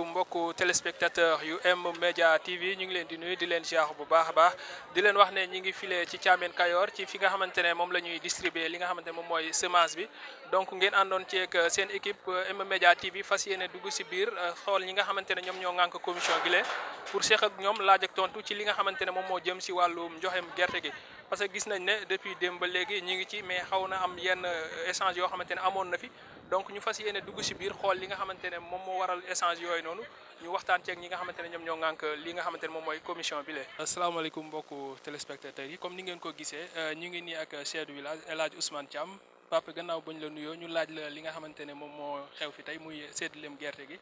asalaamaaleykum mbokku téléspectateur yu M-Media TV ñu ngi leen di nuyu di leen ziar bu baax a baax di leen wax ne ñi ngi file ci Thiamène Kayor ci fi nga xamante ne moom la ñuy distribuer li nga xamante ne moom mooy semence bi donc ngeen àndoon ci ak seen équipe M-Media TV fas yéene dugg si biir xool ñi nga xamante ne ñoom ñoo ŋànk commission gi lee pour seq ak ñoom laaj ak tontu ci li nga xamante ne moom moo jëm si wàllum njoxem gerte gi parce que gis nañ ne depuis démb ba léegi ñi ngi ci mais xaw na am yenn échange yoo xamante ne amoon na fi donc ñu fas yéene dugg si biir xool li nga xamante ne moom moo waral échange yooyu noonu ñu waxtaan ceeg ñi nga xamante ne ñoom ñoo ŋànk li nga xamante ne moom mooy commission bi lee asalaamaaleykum mbokku téléspectateurs yi comme ni ngeen ko gisee ñu ngi nii ak chef du village El Hadj Ousmane Thiam papa gannaaw bañ la nuyoo ñu laaj la li nga xamante ne moom moo xew fi tey muy séddaleem gerte gi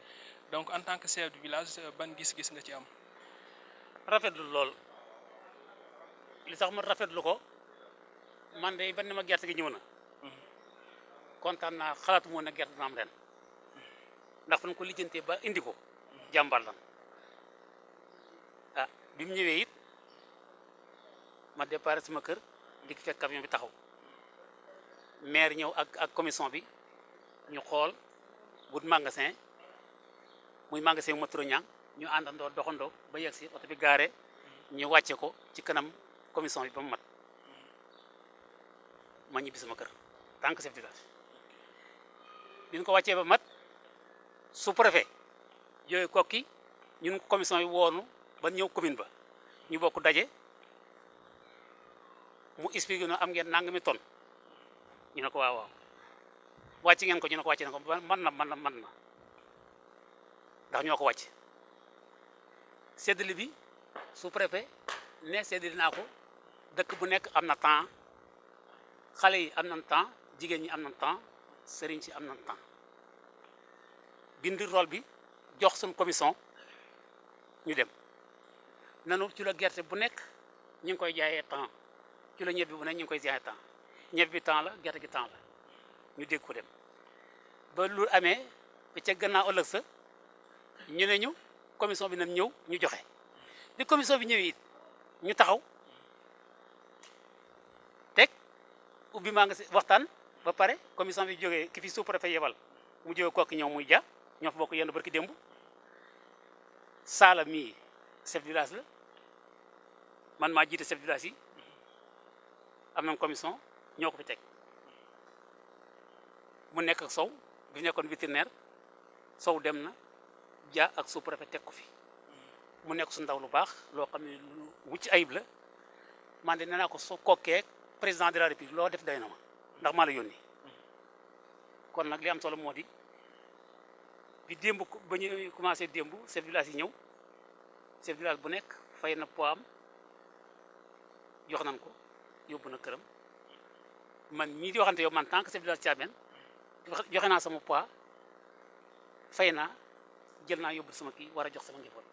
donc en tant que chef du village ban gis-gis nga ci am. rafetlu lool li tax ma rafetlu ko man de ban ma gerte gi ñëw na. kontaan naa xalaatu moon na gerte dina am ren ndax fan ko lijjantee ba indi ko jàmbar lan bi mu ñëwee it ma départ sama kër di fekk camion bi taxaw maire ñëw ak commission bi ñu xool wut magasin muy magasin bu ma turo ñang ñu àndandoo doxandoo ba yegg si oto bi gaare ñu wàcce ko ci kanam commission bi ba mu mat ma ñibbi sama kër tant que chef de village bi ñu ko wàccee ba mat sous-préfet yooyu kokki ñun commission yi woonu ba ñëw commune ba ñu bokk daje mu expliqué no am ngeen nangami tonne ñu ne ko waaw wàcc ngeen ko ñu ne ko wàcc na ko man na ndax ñoo ko wàcc séddale bi sous-préfet ne séddale naa ko dëkk bu nekk am na temps xale yi am nañ temps jigéen ñi am nañ temps sëriñ si am nañ temps bind rôle bi jox suñ commission ñu dem nanu ci la gerte bu nekk ñu ngi koy jaayee temps ci la ñebbi bu nekk ñu ngi koy jaayee temps ñebbi bi temps la gerte gi temps la ñu dégg ko dem ba lu amee ba ca gannaaw ëllëg sa ñu ne ñu commission bi nañ ñëw ñu joxe bi commission bi ñëwee it ñu taxaw teg ubbi maa nga si waxtaan ba pare commission bi jógee ki fi sous-préfet yebal mu jógee kooku ñëw muy ja ñoo fa bokk yenn barki démb Saala mii chef de village la man maa jiite chef de village yi am nañ commission ñoo ko fi teg mu nekk ak Sow bi nekkoon vétérinaire Sow dem na ja ak sous-préfet teg ko fi mu nekk su ndaw lu baax loo xam ne lu wucc ayib la man de nee naa ko soo kokkee président de la république loo def day na ma ndax maa la yónni kon nag li am solo moo di bi démb ba ñu commencé démb chef village yi ñëw chef village bu nekk fay na poids am jox nañ ko yóbbu na këram man mii di waxante yow man tant que chef village Thiamène joxe naa sama poids fay naa jël naa yóbbu sama kii war a jox sama njaboot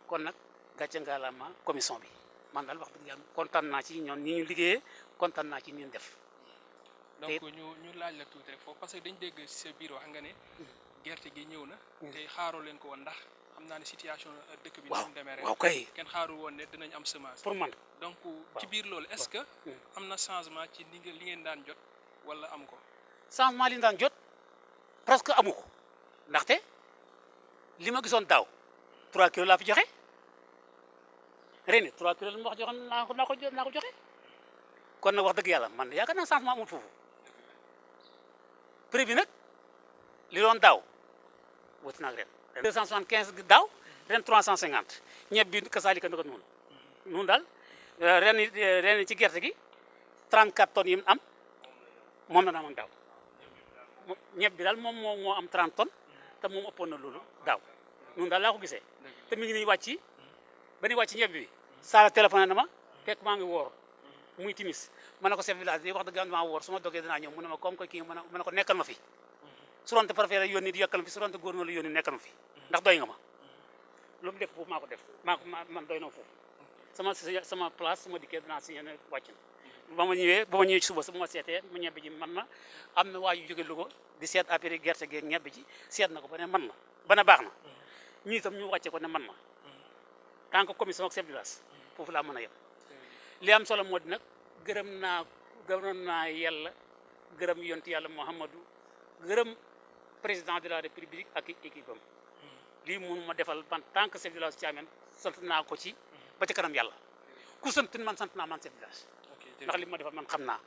kon nag gàcce ngalaama commission bi man daal wax dëgg yàlla kontaan naa ci ñoom ni ñu liggéeyee kontaan naa ci ni ñu def. donc ñu laaj la tuuti rek foofu parce que dañ dégg ci sa biir wax nga ne gerte gi ñëw na te xaaroo leen ko woon ndax xam naa ne situation dëkk bi ni mu demee rek waaw kay kenn xaarul woon ne dinañ am semence pour man donc ci biir loolu est-ce que am na changement ci li ngeen daan jot wala am ko changement li ñu daan jot presque amu ko ndaxte li ma gisoon daaw 3 kilos laa fi joxe ren 3 kilos la ma wax joxoon naa ko joxe kon nag wax dëgg yàlla man yaakaar naa changement amul foofu prix bi nag li doon daaw wuti naag ren 275 daaw ren 350 ñeb bi kasaalika naka noonu daal ren ci gerte gi 34 tonnes yi mu am moom la amoon daaw ñeb bi daal moom moo am 30 tonnes te moom ëppoon na loolu daaw noonu daal laa ko gisee te mi ngi nii wàcc ba ni wàcc ñeb bi Saala téléphoné na ma fekk maa ngi woor muy timis ma ne ko chef village di wax dëgg yàlla maa woor su ma dogee dinaa ñëw mu ne ma comme que kii ma ne ko nekkal ma fi su doon te préféré yónni di yokkal ma fi su doon te góor la yónni nekkal ma fi ndax doy nga ma lu mu def foofu maa ko def man doy na foofu sama place su ma dikkee dinaa signé ne wàcc na ba ma ñëwee ci suba su ma seetee mu ñebbe ji man na am na waa yu jóge Louga di seet affaire gerte gi ñebbe ji seet na ko ba ne man na ba ne baax na ñii itam ñu wàcce ko ne man na tant que commission ak chef de village foofu laa mën a yem li am solo moo di nag gërëm naa yàlla gërëm yonti yàlla Muhammadu gërëm président de la république ak équipe am lii mënu ma defal en tant que chef de village Thiamène sant naa ko ci ba ci kanam yàlla ku sant man sant naa man chef de village ndax li ma defal man xam naa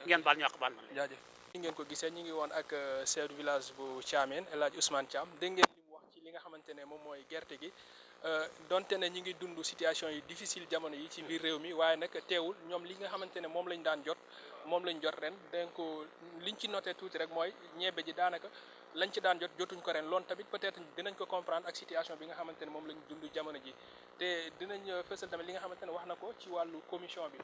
ngeen baal ñu àq baal man jaajëf ni ngeen ko gisee ñu ngi woon ak chef de village bu Thiamène El Hadj Ousmane Thiam dégg ngeen li mu wax ci li nga xamante ne moom mooy gerte gi donte ne ñi ngi dund situation yi difficile jamono yi ci biir réew mi waaye nag teewul ñoom li nga xamante ne moom lañ daan jot moom lañ jot ren donc liñ ci noté tuuti rek mooy ñebe ji daanaka lañ ci daan jot jotuñ ko ren loolu tamit peut-être dinañ ko comprendre ak situation bi nga xamante ne moom lañ dund jamono ji te dinañ fësal tamit li nga xamante ne wax na ko ci wàllu commission bi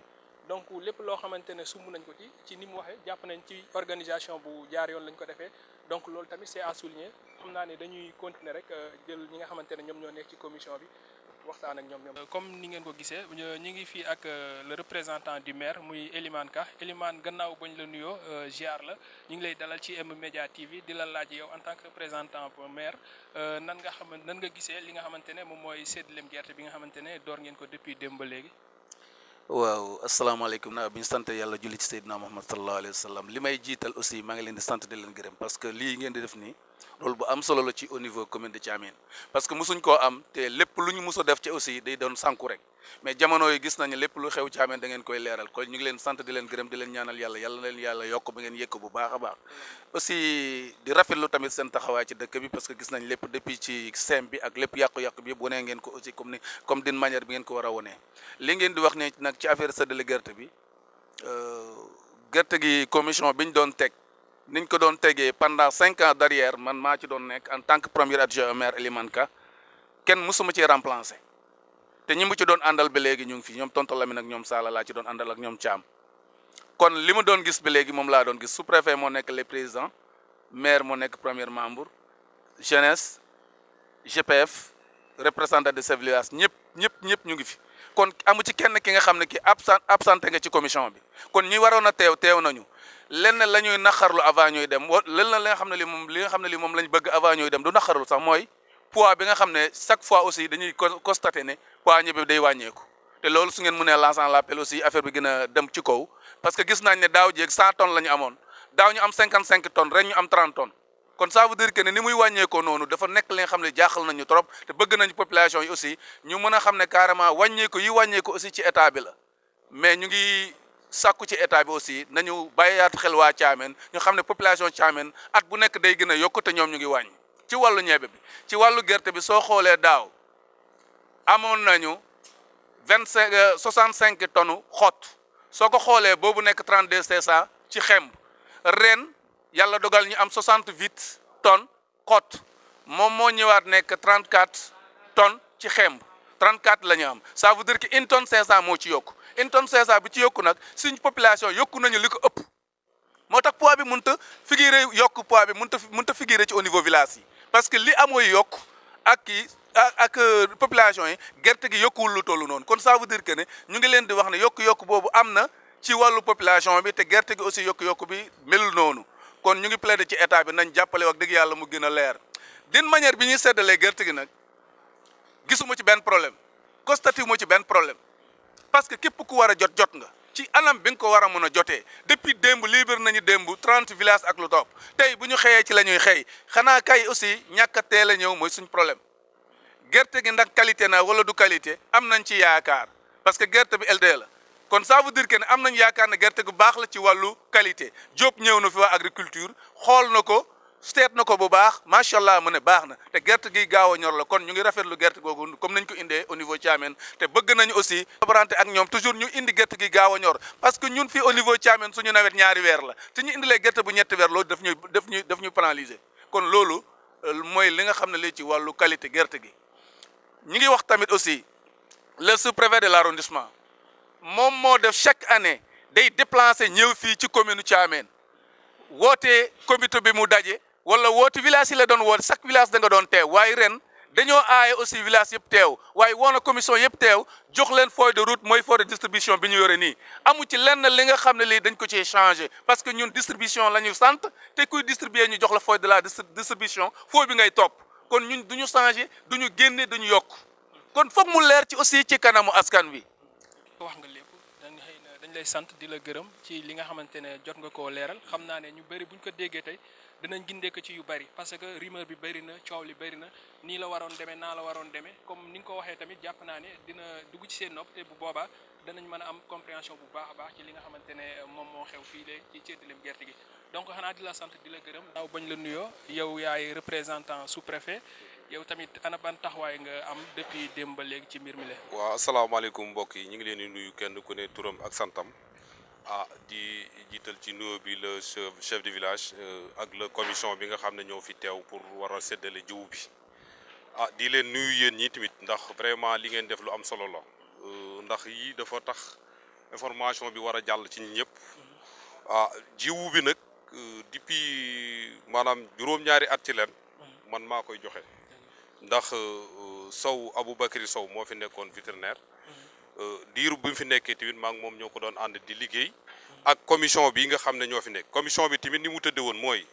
donc lépp loo xamante ne sumb nañ ko ci ni mu waxee jàpp nañ ci organisation bu jaar yoon lañ ko defee donc loolu tamit c'est à souligner xam naa ne dañuy continuer rek jël ñi nga xamante ne ñoom ñoo nekk ci commission bi waxtaan ak ñoom. comme ni ngeen ko gisee ñu ngi fii ak le représentant du maire muy Elimane Ka Elimane gannaaw bañ la nuyoo ziar la ñu ngi lay dalal ci M-Media TV di la laaj yow en tant que représentant pour maire nan nga gisee li nga xamante ne moom mooy séddaleem gerte bi nga xamante ne door ngeen ko depuis démb ba léegi. waaw asalaamaaleykum naa bi ñu sant yàlla julli ci Seydina Muhammad sallallahu alayhi wa sallam li may jiital aussi maa ngi leen di sant di leen gërëm parce que lii ngeen di def nii loolu bu am solo la ci au niveau commune de Thiamène parce que mosuñ koo am te lépp lu ñu mos a def ci aussi day doon sànku rek mais jamono yi gis nañu lépp lu xew Thiamène da ngeen koy leeral kon ñu ngi leen sant di leen gërëm di leen ñaanal yàlla leen yàlla yokk ba ngeen yëkk bu baax a baax aussi di rafetlu tamit seen taxawaay ci dëkk bi parce que gis nañ lépp depuis ci sem bi ak lépp yàqu-yàqu bi yëpp wanee ngeen ko aussi comme d'une manière bi ngeen ko war a wonee li ngeen di wax ne nag ci affaire séddale gerte bi gerte gi commission bi ñu doon teg niñ ko doon tegee pendant 5 ans derrière man maa ci doon nekk en tant que premier adjoint au maire Elimane Ka kenn mësuma ci remplacer te ñi mu ci doon àndal ba léegi ñu ngi fi ñoom tonton Lamine ak ñoom Sala laa ci doon àndal ak ñoom Thiam kon li ma doon gis ba léegi moom laa doon gis sous-préfet moo nekk les présidents maire moo nekk premier membre jeunesse GPF représentant de chef de village ñëpp ñu ngi fi kon amu ci kenn ki nga xam ne ki absenté nga ci commission bi kon ñi waroon a teew nañu lenn la ñuy naqarlu avant ñuy dem lenn la nga xam ne li moom lañ bëgg avant ñuy dem du naqarlu sax mooy poids bi nga xam ne chaque fois aussi dañuy constater ne poids ñebe day wàññeeku te loolu su ngeen mënee lancer l'appel aussi affaire bi gën a dem ci kaw parce que gis nañ ne daaw jéeg 100 tonnes la ñu amoon daaw ñu am 55 tonnes ren ñu am 30 tonnes kon ça veut dire que ne ni muy wàññeekoo noonu dafa nekk li nga xam ne jaaxal nañu trop te bëgg nañ population yi aussi ñu mën a xam ne carrément wàññeeku aussi ci état bi la mais ñu ngi sàkku ci état bi aussi nañu bàyyiwaat xel waa Thiamène ñu xam ne population Thiamène at bu nekk day gën a yokku te ñoom ñu ngi wàññi ci wàllu ñebe bi ci wàllu gerte bi soo xoolee daaw amoon nañu 65 tonnes xott soo ko xoolee boobu nekk 32 500 ci xemb ren yàlla dogal ñu am 68 tonnes xott moom moo ñëwaat nekk 34 tonnes ci xemb 34 la ñu am ça veut dire que 1 tonne 500 moo ci yokku 1 tonne 500 bi ci yokku nag suñ population yokku nañu li ko ëpp moo tax poids bi mënut a figurer yokku poids bi mënut a figurer ci au niveau village yi parce que li amooy yokku ak population yi gerte gi yokkuwul lu tollu noonu kon ça veut dire que ne ñu ngi leen di wax ne yokku boobu am na ci wàllu population bi te gerte gi aussi yokku bi melul noonu kon ñu ngi plaider ci état bi nañ jàppale wax dëgg yàlla mu gën a leer d'une manière bi ñuy seddalee gerte gi nag gisuma ci benn problème constaté moo ci benn problème parce que képp ku war a jot nga ci anam bi nga ko war a mën a jotee depuis démb libre nañu démb 30 villages ak lu topp tey bu ñu xëyee ci la ñuy xëy xanaa kay aussi ñàkk a teel a ñëw mooy suñ problème gerte gi ndax qualité na wala du qualité am nañ ci yaakaar parce que gerte bi LD la kon ça veut dire que ne am nañ yaakaar ne gerte gu baax la ci wàllu qualité Diop ñëw na fi waa agriculture xool na ko seet na ko bu baax macha allah mu ne baax na te gerte gi gaaw a ñor la kon ñu ngi rafetlu gerte googu comme nañ ko indee au niveau Thiamène te bëgg nañu aussi collaborer ak ñoom toujours ñu indi gerte gi gaaw a ñor parce que ñun fii au niveau Thiamène suñu nawet ñaari weer la te ñu indilee gerte bu ñetti weer loolu daf ñuy pénaliser kon loolu mooy li nga xam ne lii ci wàllu qualité gerte gi. ñu ngi wax tamit aussi le sous-préfet de l'arrondissement moom moo def chaque année day déplacer ñëw fii ci commune Thiamène woote comité bi mu daje. wala woote village yi la doon woote chaque village da nga doon teew waaye ren dañoo aaye aussi village yëpp teew waaye woon na commission yëpp teew jox leen feuille de route mooy feuille de distribution bi ñu yore nii amu ci lenn li nga xam ne lii dañ ko ci changé parce que ñun distribution la ñu sant te kuy distribuer ñu jox la feuille de la distribution feuille bi ngay topp kon ñun du ñu changé du ñu génne du ñu yokk kon foog mu leer ci aussi ci kanamu askan wi. wax nga lépp dañ lay sant di la gërëm ci li nga xamante ne jot nga koo leeral xam naa ne ñu bëri buñ ko déggee tey dinañ gindee ko ci yu bari parce que rumeur bi bari na coow li bari na nii la waroon demee naa la waroon demee comme ni nga ko waxee tamit jàpp naa ne dina dugg ci seen nopp te bu boobaa danañ mën a am compréhension bu baax a baax ci li nga xamante ne moom moo xew fii léegi ci ceetalem gerte gi donc xanaa di la sant di la gërëm daaw bañ la nuyoo yow yaay représentant sous-préfet yow tamit ana ban taxawaay nga am depuis démb ba léegi ci mbir mi la. waaw asalaamaaleykum mbokk yi ñu ngi leen di nuyu kenn ku ne turam ak santam di jiital ci nuyoo bi le chef de village ak la commission bi nga xam ne ñoo fi teew pour war a séddale jiwu bi di leen nuyu yéen ñi tamit ndax vraiment li ngeen def lu am solo la ndax yii dafa tax information bi war a jàll ci ñëpp jiwu bi nag depuis maanaam juróom-ñaari at ci leen man maa koy joxe ndax Sow Aboubacry Sow moo fi nekkoon vétérinaire diiru bi mu fi nekkee tamit maa ngi moom ñoo ko doon ànd di liggéey ak commission bi nga xam ne ñoo fi nekk commission bi tamit ni mu tëddee woon mooy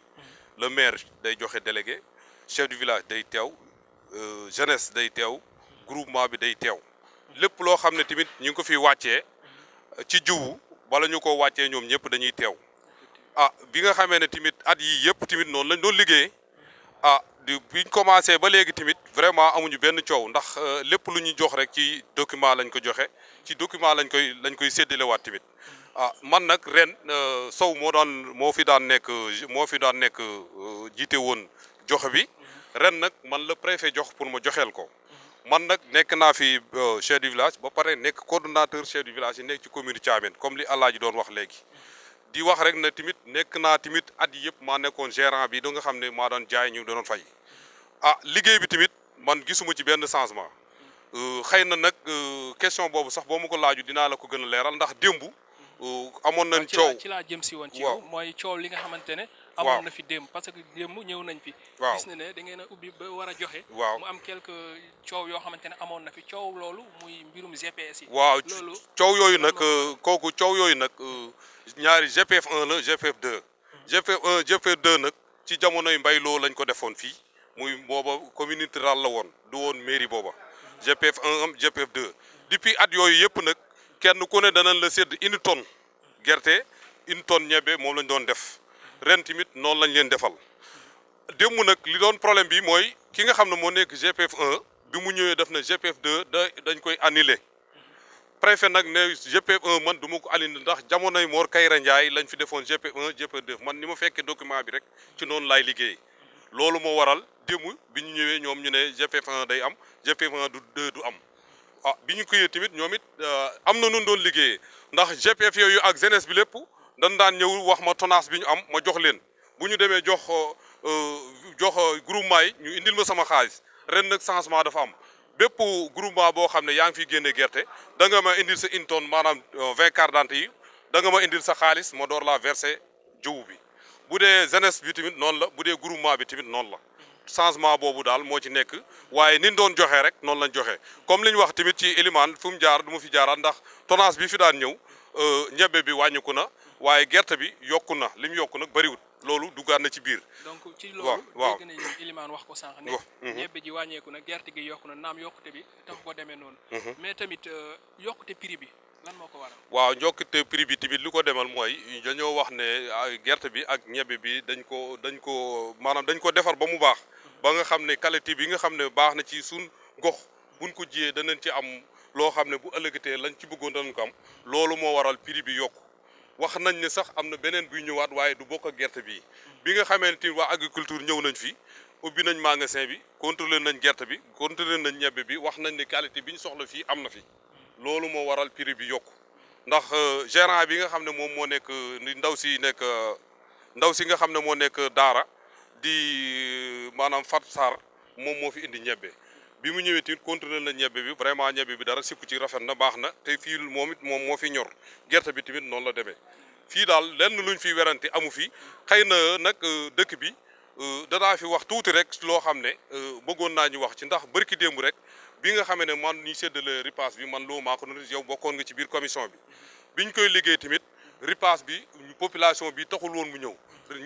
le maire day joxe délégué chef du village day teew jeunesse day teew groupement bi day teew lépp loo xam ne tamit ñu ngi ko fi wàccee ci jiwu bala ñu ko wàccee ñoom ñëpp dañuy teew bi nga xamee ne tamit at yi yëpp tamit noonu lañ doon liggéey biñ commencé ba léegi tamit vraiment amuñu benn coow ndax lépp lu ñu jox rek ci document lañ ko joxe ci document lañ koy séddalewaat tamit man nag ren Sow moo fi daan nekk jiite woon joxe bi ren nag man la préfet jox pour ma joxeel ko man nag nekk naa fi chef du village ba pare nekk coordonnateur chef du village yi nekk ci commune Thiamène comme li Alaaji doon wax léegi di wax rek na tamit nekk naa tamit at yi yëpp maa nekkoon gérant bi da nga xam ne maa doon jaay ñu doon fay liggéey bi tamit man gisuma ci benn changement xëy na nag question boobu sax boo ma ko laaju dinaa la ko gën a leeral ndax démb amoon nañ coow ci laa jëm si woon ci yow mooy coow li nga xamante ne amoon na fi démb parce que démb ñëw nañ fi gis na ne da ngeen a ubbi ba war a joxe mu am quelque coow yoo xamante ne amoon na fi coow loolu muy mbirum GPS yi waaw loolu coow yooyu nag coow yooyu nag ñaari GPF 1 la GPF 2 GPF 1 GPF 2 nag ci jamonoy mbayloo lañ ko defoon fii muy booba communauté rurale la woon du woon mairie booba GPF 1 am GPF 2 depuis at yooyu yëpp nag kenn ku ne danañ la sédd une tonne gerte une tonne ñebe moom lañ doon def ren tamit noonu lañ leen defal démb nag li doon problème bi mooy ki nga xam ne moo nekk GPF 1 bi mu ñëwee def na GPF 2 dañ koy annulé préfet nag ne GPF 1 man du ma ko annulé ndax jamonoy Mor Kayra Ndiaye lañ fi defoon GPF 1 GPF 2 man ni ma fekkee document bi rek ci noonu laay liggéey loolu moo waral démb bi ñu ñëwee ñoom ñu ne GPF 1 day am GPF 1 du 2 du am bi ñu koyee tamit ñoom it am na nun doon liggéeyee ndax GPF yooyu ak jeunesse bi lépp dañ daan ñëw wax ma tonnage bi ñu am ma jox leen bu ñu demee jox groupement yi ñu indil ma sama xaalis ren nag changement dafa am bépp groupement boo xam ne yaa ngi fiy génne gerte da nga ma indil sa une tonne maanaam 20 cartes d'identité yi da nga ma indil sa xaalis ma door la verser jiwu bi bu dee jeunesse bi tamit noonu la bu dee groupement bi tamit noonu la changement boobu daal moo ci nekk waaye ni ñu doon joxe rek noonu lañ joxe comme li ñu wax tamit ci Elimane fu mu jaar du ma fi jaaraat ndax tonnage bi fi daan ñëw ñebe bi wàññiku na waaye gerte bi yokku na li mu yokku nag bëriwut loolu duggaat na ci biir. donc ci loolu dégg nañu Elimane wax ko sànq ne ñebe ji wàññeeku na gerte gi yokku na naam yokkute bi tax ko demee noonu mais tamit yokkute prix bi lan moo ko waral. waaw njokkute prix bi tamit li ko demal mooy dañoo wax ne gerte bi ak ñebe bi dañ ko maanaam dañ ko defar ba mu baax ba nga xam ne qualité bi nga xam ne baax na ci suñ gox buñ ko jiyee danañ ci am loo xam ne bu ëllëgatee lañ ci bëggoon danañ ko am loolu moo waral prix bi yokku wax nañ ne sax am na beneen buy ñëwaat waaye du bokk ak gerte bi nga xamee ne tamit waa agriculture ñëw nañ fi ubbi nañ magasin bi contrôlé nañ gerte bi contrôlé nañ ñebe bi wax nañ ne qualité bi ñu soxla fii am na fi loolu moo waral prix bi yokku ndax gérant bi nga xam ne moom moo nekk ndaw si nga xam ne moo nekk Daara di maanaam Fat Sarr moom moo fi indi ñebe bi mu ñëwee tamit contrôlé na ñebe bi vraiment ñebe bi dara sikku ci rafet na baax na te fii moom moo fi ñor gerte bi tamit noonu la demee fii daal lenn luñ fi werante amu fi xëy na nag dëkk bi danaa fi wax tuuti rek loo xam ne bëggoon naa ñu wax ci ndax bërki démb rek bi nga xamee ne man ñu séddale ripaas bi man loo maa ko noonu yow bokkoon nga ci biir commission bi biñ koy liggéey tamit ripaas bi population bi taxul woon mu ñëw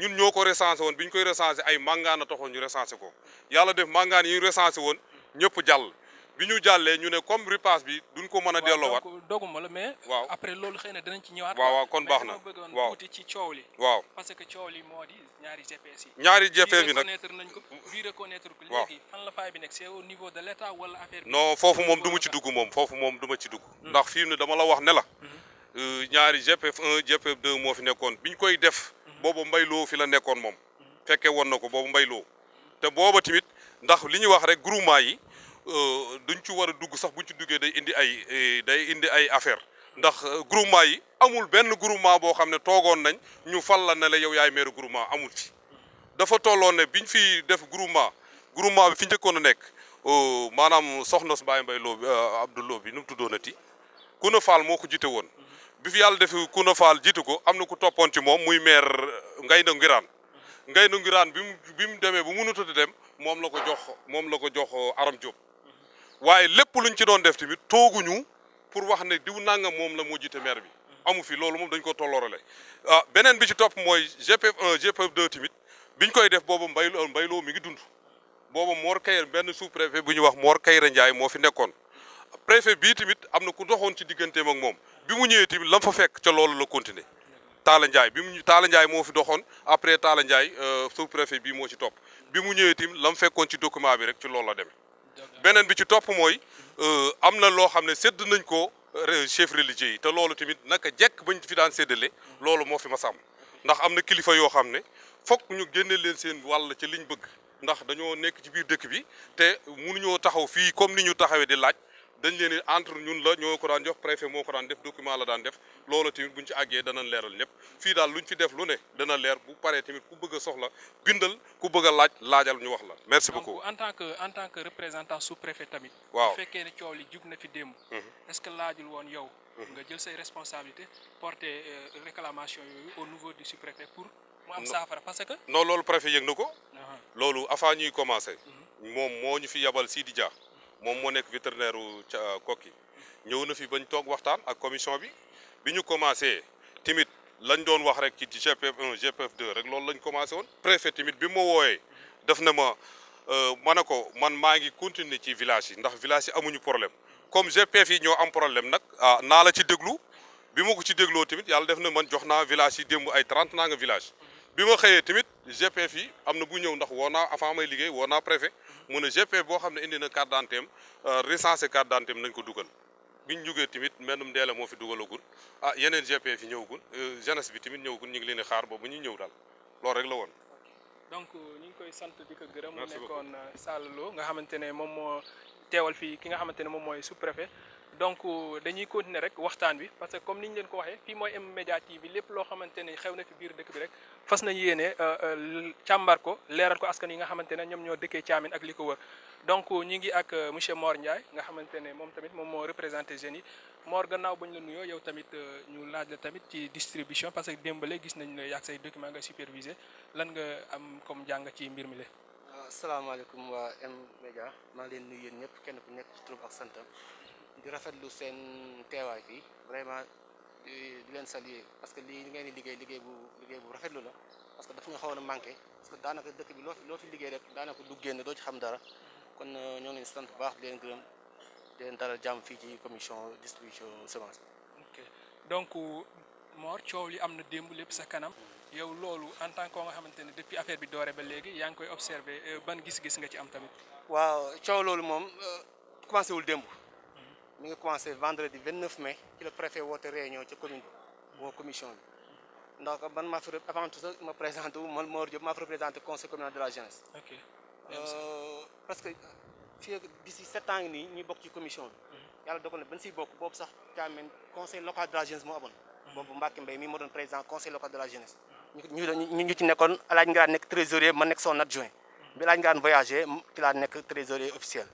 ñun ñoo ko recensé woon bi ñu koy recensé ay màngaan a taxoon ñu recensé ko yàlla def màngaan yi ñu recensé woon ñëpp jàll bi ñu jàllee ñu ne comme ripaas bi duñ ko mën a delloowaat. donc doguma la mais. waaw après loolu xëy na dinañ ci ñëwaat. waaw kon baax na mais dama bëggoon waaw tuuti ci coow li. waaw parce que coow li moo di ñaari GPS yi. ñaari GPS bi nag reconnaître nañ ko bii reconnaître ko. waaw léegi fan la faay bi nekk c'est au niveau de l'État wala affaire bi. non foofu moom du ma ci dugg moom foofu moom du ma ci dugg. ndax fii ne dama la wax ne la. ñaari GPF 1 GPF 2 moo fi nekkoon biñ koy def. boobu mbayloo fi la nekkoon moom. fekkee woon na ko boobu mbayloo te booba tamit ndax li ñuy wax rek groupement yi duñ ci war a dugg sax buñ ci duggee day indi ay affaire ndax groupement yi amul benn groupement boo xam ne toogoon nañ ñu fal la ne la yow yaay maire groupement amul fi dafa tolloon ne biñ fi def groupement bi fi njëkkoon a nekk maanaam soxna su Baye Mbaye Lo bi Abdoulaye bi nu mu tuddoonati Kuna Fall moo ko jiite woon bi fi yàlla def Kuna Fall jiite ko am na ku toppoon ci moom muy maire Ngaynde Ngiraan Ngaynde Ngiraan bi mu demee bu mënut a dem moom la ko jox Aram Diop waaye lépp luñ ci doon def tamit tooguñu pour wax ne diw nangam moom la moo jiite maire bi amu fi loolu moom dañ ko tolloorale beneen bi ci topp mooy GPF 1 GPF 2 tamit biñ koy def boobu Mbayloo mi ngi dund boobu Mor Kayre benn sous préfet bu ñuy wax Mor Kayre Ndiaye moo fi nekkoon préfet bii tamit am na ku doxoon ci digganteem ak moom bi mu ñëwee tamit lam fa fekk ca loolu la continuer Talla Ndiaye Talla Ndiaye moo fi doxoon après Talla Ndiaye sous préfet bii moo ci topp bi mu ñëwee tamit lam fekkoon ci document bi rek ci loolu la demee beneen bi ci topp mooy am na loo xam ne sédd nañ ko chef religieux yi te loolu tamit naka jekk bañ fi daan séddale loolu moo fi ma sàmm ndax am na kilifa yoo xam ne fokk ñu génne leen seen wàll ci liñ bëgg ndax dañoo nekk ci biir dëkk bi te mënuñoo taxaw fii comme ni ñu taxawee di laaj dañ leen entre ñun la ñoo ko daan jox préfet moo ko daan def document la daan def loolu tamit buñ ci àggee danañ leeral ñëpp fii daal luñ fi def lu ne dana leer bu paree tamit ku bëgg a soxla bindal ku bëgg a laajal ñu wax la merci beaucoup. donc en tant que représentant sous préfet tamit. waaw bu fekkee ne coow li jug na fi démb. est-ce que laajul woon yow. nga jël say responsabilités porter réclamation yooyu au niveau du sous-préfet pour mu am saafara parce que. non loolu préfet yëg na ko. loolu avant ñuy commencer. moom moo ñu fi yabal Sidi Dia. moom moo nekk vétérinaire ca Kokki ñëw na fi bañ toog waxtaan ak commission bi ñu commencé tamit lañ doon wax rek ci GPF 1 GPF 2 rek loolu lañ commencé woon. préfet tamit bi ma wooyee def na ma ne ko man maa ngi continuer ci village yi ndax village yi amuñu problème comme GPF yi ñoo am problème nag naa la ci déglu bi ma ko ci dégloo tamit yàlla def na man jox naa village yi démb ay 30 naa nga village bi ma xëyee tamit GPF yi am na bu ñëw ndax woo naa avant may liggéey woo naa préfet mu ne GPF boo xam ne indi na carte d'identité am recensé carte d'identité am nañ ko dugal bi ñu jógee tamit mennum ndeela moo fi dugalagul yeneen GPF yi ñëwagul jeunesse bi tamit ñëwagul ñu ngi leen di xaar boobu ñuy ñëw daal loolu rek la woon. donc ñu ngi koy sant di ko gërëm. mu nekkoon Sall Lo nga xamante ne moom moo teewal fii ki nga xamante ne moom mooy sous-préfet. donc dañuy continuer rek waxtaan bi parce que comme ni ñu leen ko waxee fii mooy M-Media TV lépp loo xamante ne xew na fi biir dëkk bi rek fas nañu yéene càmbar ko leeral ko askan yi nga xamante ne ñoom ñoo dëkkee Thiamène ak li ko wër donc ñu ngi ak monsieur Mor Ndiaye nga xamante ne moom tamit moom moo représenté jeunes yi Mor gannaaw bañ la nuyoo yow tamit ñu laaj la tamit ci distribution parce que démbale gis nañ ne yaag say document nga supervisé lan nga am comme jàng ci mbir mi la. asalaamaaleykum waa M-Media maa ngi leen nuyu yéen ñëpp kenn ku nekk ci turam ak santam di rafetlu seen teewaay fii vraiment di leen saluer parce que lii ngeen di liggéey bu rafetlu la parce que daf ñu xawoon a manqué parce que daanaka dëkk bi loo fi liggéey rek daanaka du génn doo ci xam dara kon ñoo ngi leen sant bu baax di leen gërëm di leen dalal jàmm fii ci commission distribution semence bi. ok donc Mor coow li am na démb lépp sa kanam yow loolu en tant que nga xamante ne depuis affaire bi doore ba léegi yaa ngi koy observé ban gis-gis nga ci am tamit. waaw coow loolu moom commencé wul démb. mi ngi commencé vendredi 29 mai ci la préfet woote réunion ci commune bi commission bi ndax man maa fi avant tout ça ma présenté wu man Mor Diop maa fi représenté conseil communal de la jeunesse. ok parce que fii d'ici 7 ans nii ñuy bokk ci commission bi. yàlla dogal na ban siy bokk boobu sax Thiamène conseil local de la jeunesse moo amoon. boobu Mbacke Mbaye mii moo doon président conseil local de la jeunesse. ñu ci nekkoon Alaaji Ngiraan nekk trésorier man nekk son adjoint. bi Alaaji Ngiraan voyagé ci laa nekk trésorier officiel.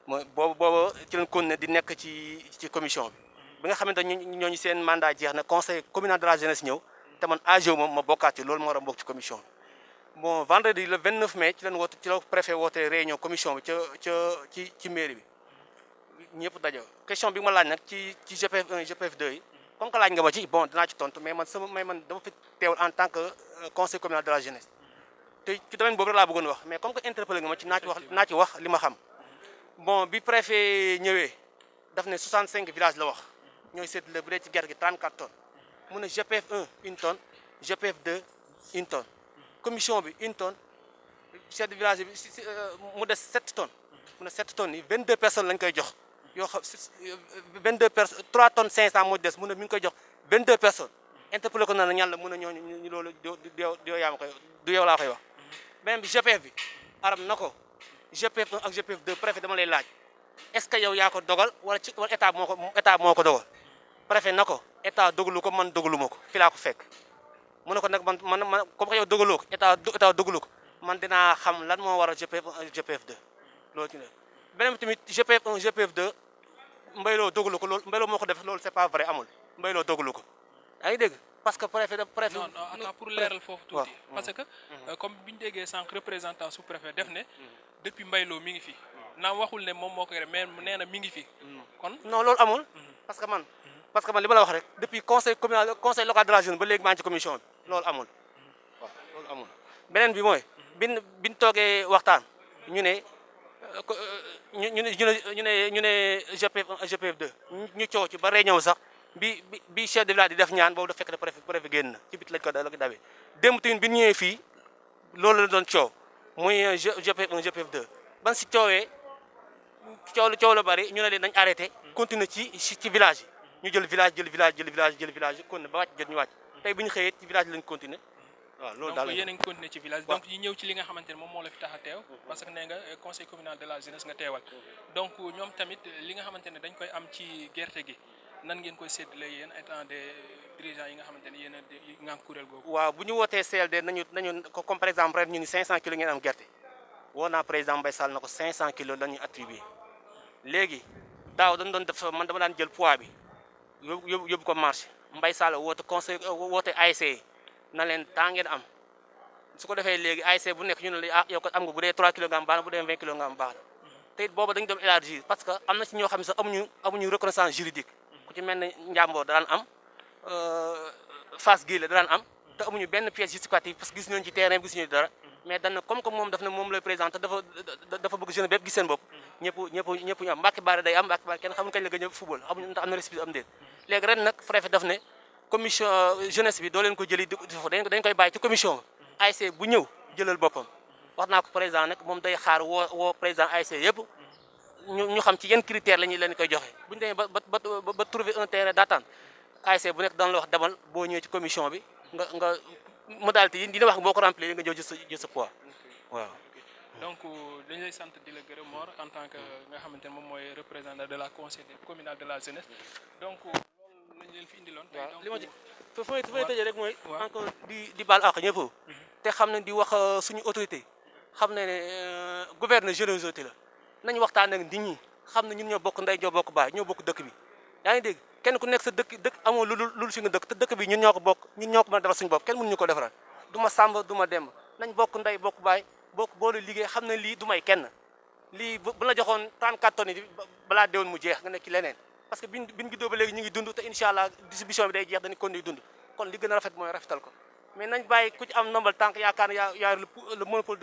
mooy boobu ci lañ continué di nekk ci commission bi nga xamante ne ñooñu seen mandat jeex na conseil communal de la jeunesse ñëw te man AGO moom ma bokkaat ci loolu moo war a bokk ci commission bi bon vendredi le 29 mai ci la préfet woote réunion commission bi ci mairie bi ñëpp dajo question bi ma laaj nag ci GPF 1 GPF 2 yi comme que laaj nga ma ci bon dinaa ci tontu mais man dama fi teewal en tant que conseil communal de la jeunesse te ci domaine boobu rek laa bëggoon wax mais comme que interpellé nga ma ci naa ci wax li ma xam bon bi préfet ñëwee daf ne 65 villages la wax ñooy seetlu bu dee ci gerte gi 34 tonnes mu ne GPF 1 1 tonne GPF 2 1 tonne commission bi 1 tonne chef de village bi mu des 7 tonnes mu ne 7 tonnes yi 22 personnes lañ koy jox yoo xam 22 personnes 3 tonnes 500 moo des mu ne mi ngi koy jox 22 personnes interpellé ko na la ñan la mu ne ñooñu ñu loolu du yow laa koy wax beneen bi GPF bi arab na ko GPF 1 ak GPF 2 préfet dama lay laaj est-ce que yow yaa ko dogal wala état moo ko dogal préfet na ko état dogalu ko man dogalu ma ko fi laa ko fekk mu ne ko nag man comme que yow dogaloo ko état dogalu ko man dinaa xam lan moo war a GPF 1 ak GPF 2 loolu ci ne beneen bi tamit GPF 1 GPF 2 mbayloo dogalu ko loolu mbayloo moo ko def loolu c'est pas vrai amul mbayloo dogalu ko yaa ngi dégg parce que préfet non attends pour leeral foofu tuuti parce que comme bi ñu déggee sànq représentant sous préfet def ne depuis mbayloo mi ngi fi naam waxul ne moom moo koy def mais nee na mi ngi fi kon non loolu amul parce que man li ma la wax rek depuis conseil local de la jeunesse ba léegi maa ngi ci commission bi loolu amul waaw loolu amul beneen bi mooy biñ toogee waxtaan ñu ne GPF 1 ak GPF 2 ñu coow ci ba réunion sax bi chef de village di def ñaan boobu da fekk ne préfet génn na ci bit lañ ko dawee démb tamit bi ñëwee fii loolu la doon coow muy GPF 1 GPF 2 ban si coowee coow la bari ñu ne leen nañ arrêté continuer ci village yi ñu jël village kon ba wàcc jot ñu wàcc tey bi ñu xëyee ci village lañ continuer waaw loolu daal donc yéen a ngi continuer ci village donc ñu ñëw ci li nga xamante ne moom moo la fi tax a teew parce que nee nga conseil communal de la jeunesse nga teewal donc ñoom tamit li nga xamante ne dañ koy am ci gerte gi nan ngeen koy séddale yéen étant des dirigeants yi nga xamante ne yéen a nga am kuréel googu. waaw bu ñu wootee CLD nañu comme par exemple ren ñu ni 500 kilos ngeen am gerte woo naa président Mbaye Sall na ko 500 kilos la ñuy attribué léegi daaw dañu doon def man dama daan jël poids bi yóbbu ko marché Mbaye Sall woote ASC na leen temps ngeen am su ko defee léegi ASC bu nekk ñu ne la yow ko am nga bu dee 3 kilos nga am baax na bu dee 20 kilos nga am baax na te it boobu dañu doon élargir parce que am na ci ñoo xam ne sax amuñu reconnaissance juridique ku ci mel ne Njàmbur daan am Fass Gueye la daan am te amuñu benn pièce justificative parce que gis nañu ci terrain bi gis ñu dara mais dañ comme que moom daf ne moom lay présenté dafa bëgg jeune bépp gis seen bopp ñëpp ñu am Mbacke Baare day am Mbacke Baare kenn xamul kañ la gën a football xamuñu ndax am na récépissé am déet léegi ren nag préfet daf ne commission jeunesse bi doo leen ko jëli dañ koy bàyyi ci commission ba ASC bu ñëw jëlal boppam wax naa ko président nag moom day xaar woo président ASC yëpp ñu xam ci yenn critères la ñuy leen koy joxe bu ñu demee ba trouver un terrain d'attente ASC bu nekk daan la wax demal boo ñëwee ci commission bi nga modalité yi dina wax boo ko remplir nga ñëw jël sa poids waaw. donc dañu lay sant di la gërëm Mor en tant que nga xamante ne moom mooy représentant de la conseil communal de la jeunesse donc loolu lañu leen fi indiloon. waaw li ma ci fu may tëjee rek mooy. encore di baal àq ñëpp. te xam ne di wax suñu autorité xam ne gouverneur générosité la nañu waxtaan ak nit ñi xam ne ñun ñoo bokk ndey ñoo bokk baay ñoo bokk dëkk bi yaa ngi dégg kenn ku nekk sa dëkk amoo lu fi nga dëkk te dëkk bi ñun ñoo ko bokk ñun ñoo ko mën a defar suñu bopp kenn mënuñu ko defaral du ma sàmb du ma demb nañ bokk ndey bokk baay bokk boole liggéey xam ne lii du may kenn lii bu la joxoon 34 tonnes yi balaa déwén mu jeex nga nekk ci leneen parce que biñ juddoo ba léegi ñu ngi dund te incha allah distribution bi day jeex dañu continuer dund kon li gën a rafet mooy rafetal ko mais nañ bàyyi ku ci am nombal tànk yaakaar ne yaa le monopole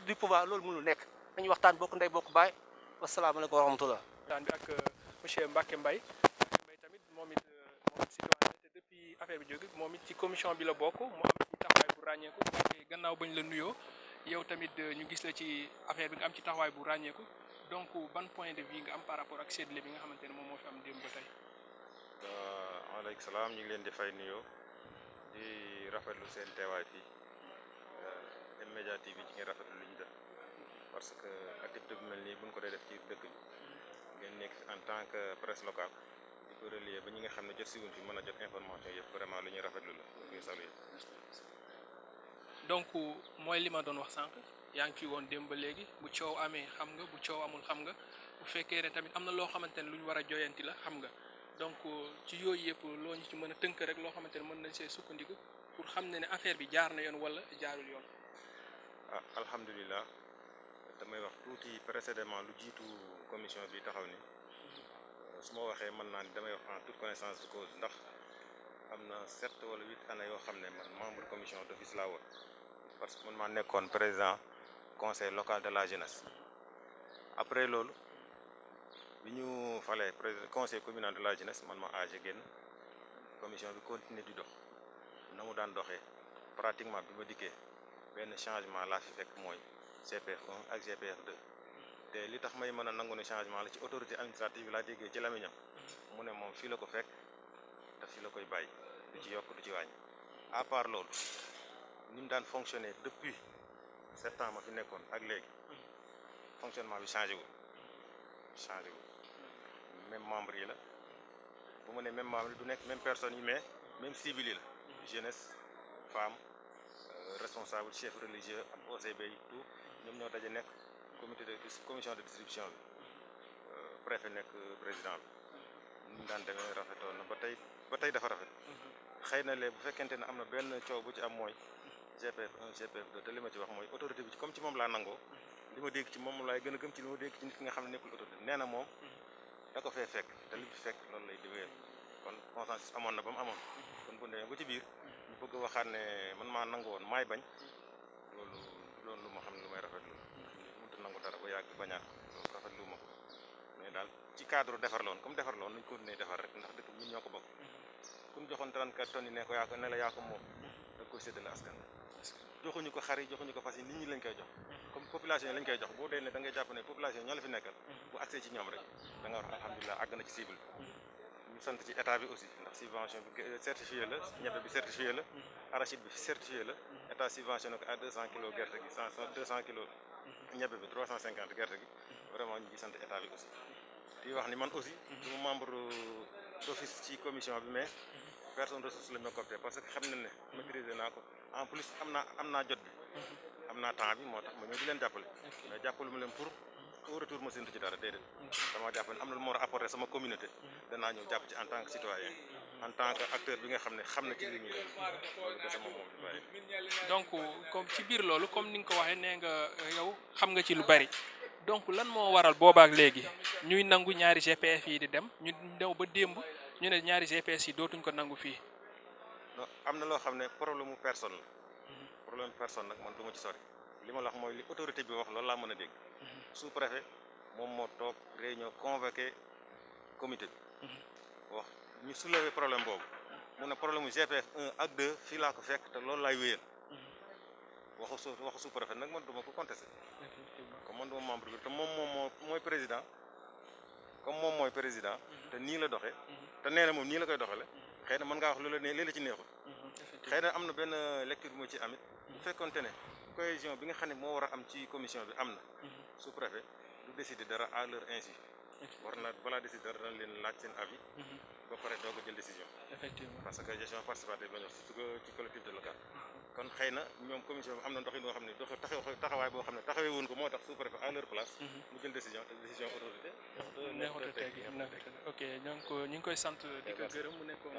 du pouvoir loolu mënul nekk nañu waxtaan bokk ndey bokk baay wasalaamaaleykum wa rahmatullah waxtaan bi ak monsieur Mbacke Mbaye tamit moom it citoyen te depuis affaire bi jóge moom it ci commission bi la bokk mu am ci taxawaay bu ràññeeku gannaaw bañ la nuyoo yow tamit ñu gis la ci affaire bi nga am ci taxawaay bu ràññeeku donc ban point de vue nga am par rapport ak séddale bi nga xamante ne moom moo fi am démb ba tey. waaleykum salaam ñu ngi leen di fay nuyoo di rafetlu seen teewaay fii M-Media TV ci ngeen rafetlu li ñu def parce que activité bu mel nii bu ñu ko dee def ci dëkk bi ngeen nekk en tant que presse locale di ko relier ba ñi nga xam ne jot si wuñ fi mën a jot information yëpp vraiment lu ñuy rafetlu la lu ñuy saluer. donc mooy li ma doon wax sànq yaa ngi fi woon démb ba léegi bu coow amee xam nga bu coow amul xam nga bu fekkee ne tamit am na loo xamante ne lu ñu war a joyanti la xam nga donc ci yooyu yëpp loo ñu ci mën a tënk rek loo xamante ne mën nañ see sukkandiku pour xam ne affaire bi jaar na yoon wala jaarul yoon. ah alhamdulilah damay wax tuuti précédemment lu jiitu commission bi taxaw ni su ma waxee mën naa ni damay wax en toute connaissance de cause ndax am na 7 wala 8 années yoo xam ne man membre commission d'office laa woon parce que man maa nekkoon président conseil local de la jeunesse après loolu bi ñu falee conseil communal de la jeunesse man ma âgé génn commission bi continuer di dox na mu daan doxee pratiquement bi ma dikkee benn changement laa fi fekk mooy GPF 1 ak GPF 2 te li tax may mën a nangu ne changement la ci autorité administrative bi laa déggee ci lamiñam mu ne moom fii la ko fekk te fii la koy bàyyi du ci yokk du ci wàññi à part loolu ni mu daan fonctionner depuis 7 ans ma fi nekkoon ak léegi fonctionnement bi changé wul même membre yi la bu ma ne même membre yi du nekk même personne yi mais même cible yi la jeunesse femme responsable chef religieux ak OCB yi tout ñoom ñoo daje nekk commission de distribution bi préfet nekk président bi ñu daan demee rafetoon na ba tey dafa rafet xëy na léegi bu fekkente ne am na benn coow bu ci am mooy GPF 1 GPF 2 te li ma ci wax mooy autorité bi comme ci moom laa nangoo li ma dégg ci moom laay gën a gëm ci li ma dégg ci nit ki nga xam ne nekkul autorité nee na moom da ko fee fekk te li fi fekk loolu lay diwéer kon consensus amoon na ba mu amoon kon bu demee ba ci biir ñu bëgg a waxaat ne man maa nangu woon maay bañ loolu lu ma xam ne lu may rafetlu mënut a nangu dara ba yàgg bañaat loolu rafetlu ma ko mais daal ci cadre defar la woon comme defar la woon nañu ko continuer defar rek ndax dëkk bi ñun ñoo ko bokk ku ñu joxoon 34 tonnes yi ne ko yaa ko ne la yaa ko moom da koy séddale askan joxuñu ko xar yi joxuñu ko fas yi nit ñi lañ koy jox comme population yi lañ koy jox boo dee ne da ngay jàpp ne population ñoo la fi nekkal bu accès ci ñoom rek da nga wax alhamdulilah àgg na ci cible ñu sant ci état bi aussi ndax subvention bi certifié la ñebe bi certifié la arachide bi certifié la état subventionné ko à 200 kilos gerte gi 200 kilos ñebe bi 350 gerte gi vraiment ñu ngi sant état bi aussi di wax ni man aussi du membre d'office ci commission bi mais personne ressource la ma copté parce que xam na ne maîtriser naa ko en plus am naa jot bi am naa temps bi moo tax ma ñëw di leen jàppale mais jàppalu ma leen pour au retour ma séntu ci dara déedéet dama jàpp ne am na lu ma war a apporter sama communauté danaa ñëw jàpp ci en tant que citoyen en tant que acteur bi nga xam ne xam na ci li ñuy def loolu de sama moom lu bari donc comme ci biir loolu comme ni nga ko waxee nee nga yow xam nga ci lu bari donc lan moo waral boobaak léegi ñuy nangu ñaari GPF yi di dem ñu dew ba démb ñu ne ñaari GPS yi dootuñ ko nangu fii. non am na loo xam ne problème mu personne la problème personne nag man du ma ci sori li ma la wax mooy li autorité bi wax loolu laa mën a dégg sous préfet moom moo toog réunion convoqué comité bi wax ñu soulever problème boobu mu ne problème mu GPF 1 ak 2 fii laa ko fekk te loolu laay wéyal waxu sous préfet nag man du ma ko contesté comme man duma membre bi te moom mooy président comme moom mooy président te nii la doxee te nee na moom nii la koy doxale xëy na mën ngaa wax lu la ne lii la ci neexul xëy na am na benn lecture bu ma ci amit bu fekkonte ne cohésion bi nga xam ne moo war a am ci commission bi am na sous préfet du décider dara à leur insu war na balaa décider dara dana leen laaj seen avis ba pare doog a jël décision effectivement parce que gestion participative la ñu wax surtout ci collectivité locale kon xëy na ñoom commission bi am na ndoxin boo xam ne taxawaay boo xam ne taxawee woon ko moo tax sous préfet à leur place mu jël décision te décision autorité ok donc ñu ngi koy sant di ko gërëm mu nekkoon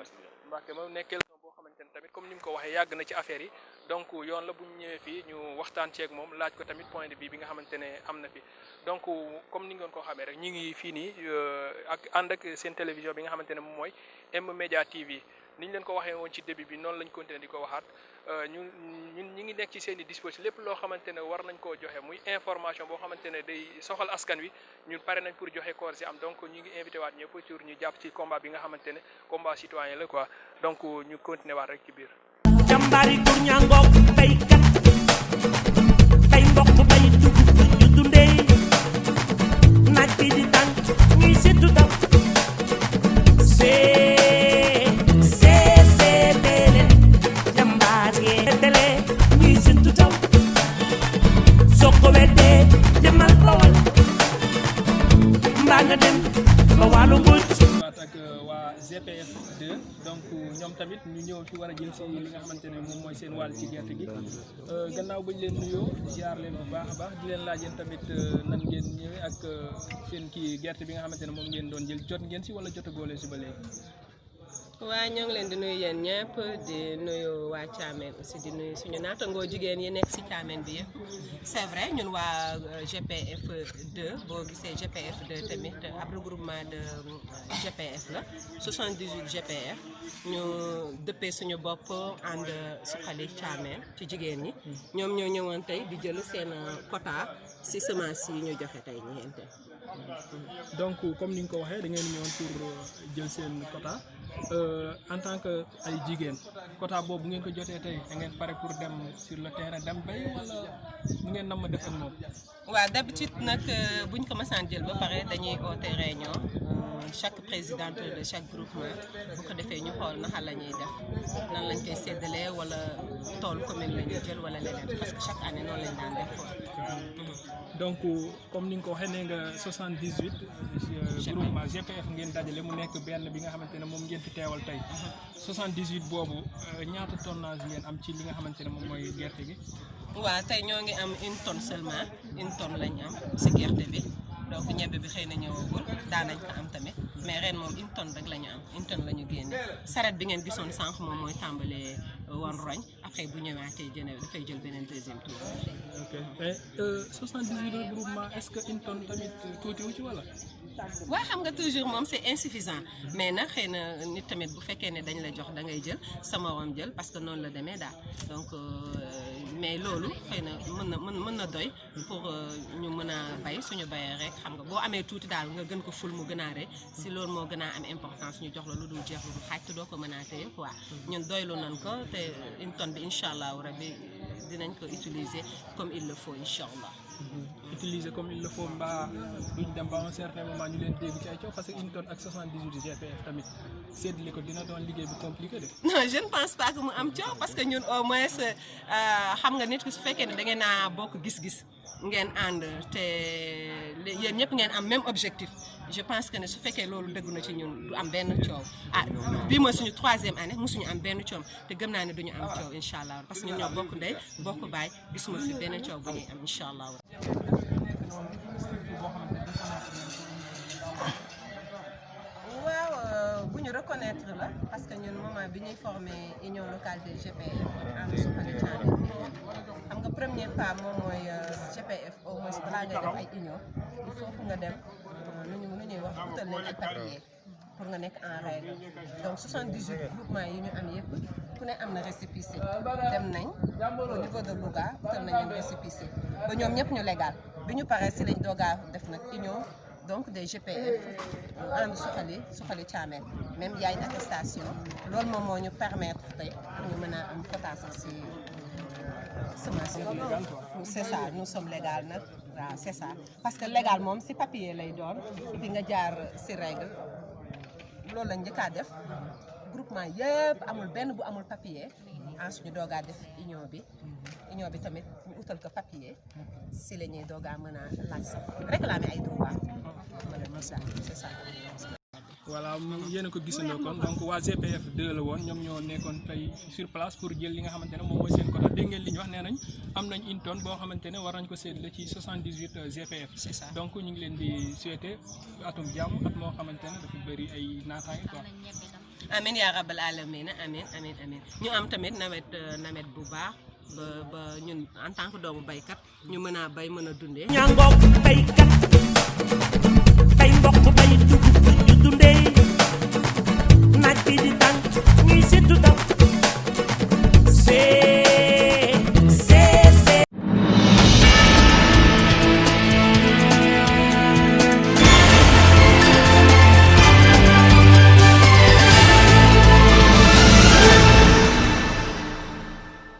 Mbacke ma nekk quelqu'un boo xamante ne tamit comme ni mu ko waxee yàgg na ci affaire yi donc yoon la bu ñu ñëwee fii ñu waxtaan ceeg moom laaj ko tamit point de vue bi nga xamante ne am na fi donc comme ni ngeen ko xamee rek ñu ngi fii nii ak ànd ak seen télévision bi nga xamante ne moom mooy M-Media TV ni ñu leen ko waxee woon ci début bi noonu lañ continuer di ko waxaat ñun ñi ngi nekk ci seen i disposition lépp loo xamante ne war nañ koo joxe muy information boo xamante ne day soxal askan wi ñun pare nañ pour joxe koor si am donc ñu ngi invité waat ñëpp pour ñu jàpp ci combat bi nga xamante ne combat citoyen la quoi donc ñu continuer waat rek ci biir. jàmbaari tur ñangook baykat bay mboq bay dugub ñu dundee naaj bi di tàng ñuy seetu taw soo ko weddee demal Bawol mbaa nga dem ba wàllu mbuuj ak waa GPF 2 donc ñoom tamit ñu ñëw fi war a jël si li nga xamante ne moom mooy seen wàll ci gerte gi gannaaw bañ leen nuyoo ziar leen bu baax a baax di leen laaj yéen tamit nan ngeen ñëwee ak seen kii gerte bi nga xamante ne moom ngeen doon jël jot ngeen si wala jotagoo leen si ba léegi. waa ñoo ngi leen di nuyu yéen ñëpp di nuyu waa Thiamène aussi di nuyu suñu naatangoo jigéen yi nekk ci Thiamène bi yëpp c'est vrai ñun waa GPF 2 boo gisee GPF 2 tamit ab regroupement de GPF la 78 GPF ñu dëppee suñu bopp ànd suqali Thiamène ci jigéen ñi ñoom ñoo ñëwoon tey di jël seen quota ci semence yi ñu joxe tey ñeente donc comme ni nga ko waxee da ngeen ñëwoon pour jël seen quota en tant que ay jigéen quota boobu bu ngeen ko jotee tey da ngeen pare pour dem sur le terrain dem bay wala nu ngeen nam ma def ak moom. waaw d'habitude nag buñ ko mësaan jël ba pare dañuy oote réunion chaque présidente de chaque groupement bu ko defee ñu xool naka la ñuy def nan lañ koy séddalee wala toolu commune la ñuy jël wala leneen parce que chaque année noonu lañ daan def quoi. donc comme ni nga ko waxee nee nga 78 groupement GPF ngeen dajale mu nekk benn bi nga xamante ne moom ngeen fi teewal tey 78 boobu ñaata tonnage ngeen am ci li nga xamante ne moom mooy gerte gi. waaw tey ñoo ngi am 1 tonne seulement 1 tonne lañ am si gerte bi donc ñebe bi xëy na ñëwagul daanañ ko am tamit mais ren moom 1 tonne rek la ñu am 1 tonne la ñu génne saret bi ngeen gisoon sànq moom mooy tàmbalee woon roñ après bu ñëwaatee jëne dafay jël beneen deuxième tour. ok mais 78 regroupement est-ce que 1 tonne tamit tuuti wu ci wala. waaw xam nga toujours moom c'est insuffisant mais nag xëy na nit tamit bu fekkee ne dañ la jox da ngay jël sa morom jël parce que noonu la demee daal donc mais loolu xëy na mën na doy pour ñu mën a bay suñu bayee rek xam nga boo amee tuuti daal nga gën ko ful mu gën a rek si loolu moo gën a am importance ñu jox la lu dul jeex lu dul xaaj te doo ko mën a téye quoi ñun doylu nañ ko te 1 tonne bi incha allah rabbi dinañ ko utiliser comme il le faut incha allah. utiliser comme il le faut mbaa duñ dem ba un certain moment ñu leen dégg ci ay coow parce que 1 tonne ak 78 GPF tamit séddale ko dina doon liggéey bu compliqué de. non je ne pense pas que mu am coow parce que ñun au moins xam nga nit ki su fekkee ne da ngeen a bokk gis-gis ngeen ànd te yéen ñëpp ngeen am même objectif je pense que ne su fekkee loolu dëgg na ci ñun du am benn coow ah bii mooy suñu 3e année mosuñu am benn coow te gëm naa ne duñu am coow incha allah parce que ñun ñoo bokk ndey bokk baay gisuma fi benn coow bu ñuy am incha allah. waaw bu ñu reconnaître la parce que ñun moment bi ñuy formé union locale des GPF ànd suxali Thiamène xam nga premier pas moom mooy GPF au moins balaa ngay def ay union il faut que nga dem nu ñuy wax utal leen ay papier pour nga nekk en règle donc 78 groupement yi ñu am yëpp ku ne am na récépissé dem nañ au niveau de Louga utal nañ leen récépissé ba ñoom ñëpp ñu légal bi ñu paree si lañ doogaa def nag union donc des GPF ànd suxali Thiamène même yaay une attestation loolu moom moo ñu permettre tey ñu mën a am quota sax si semence yi. c'est ça nous sommes légal nag waaw c'est ça parce que légal moom si papier lay doon fi nga jaar si règle loolu lañ njëkkaa def groupement yëpp amul benn bu amul papier en suñu doogaa def union bi tamit ñu utal ko papier si la ñuy doogaa mën a laaj sax réclamer ay droits c'est ça. voilà yéen a ko gisandoo kon donc waa GPF 2 la woon ñoom ñoo nekkoon tey sur place pour jël li nga xamante ne moom mooy seen quota dégg ngeen li ñu wax nee nañ am nañ 1 tonne boo xamante ne war nañ ko séddale ci 78 GPF. c'est ça donc ñu ngi leen di souhaiter atum jàmm at moo xamante ne dafa bëri ay naataange quoi. amiin yaa rabbal aalamiina amiin ñu am tamit nawet bu baax ba ñun en tant que doomu baykat ñu mën a bay mën a dundee. ñangook baykat bay mboq bay dugub ñu dundee.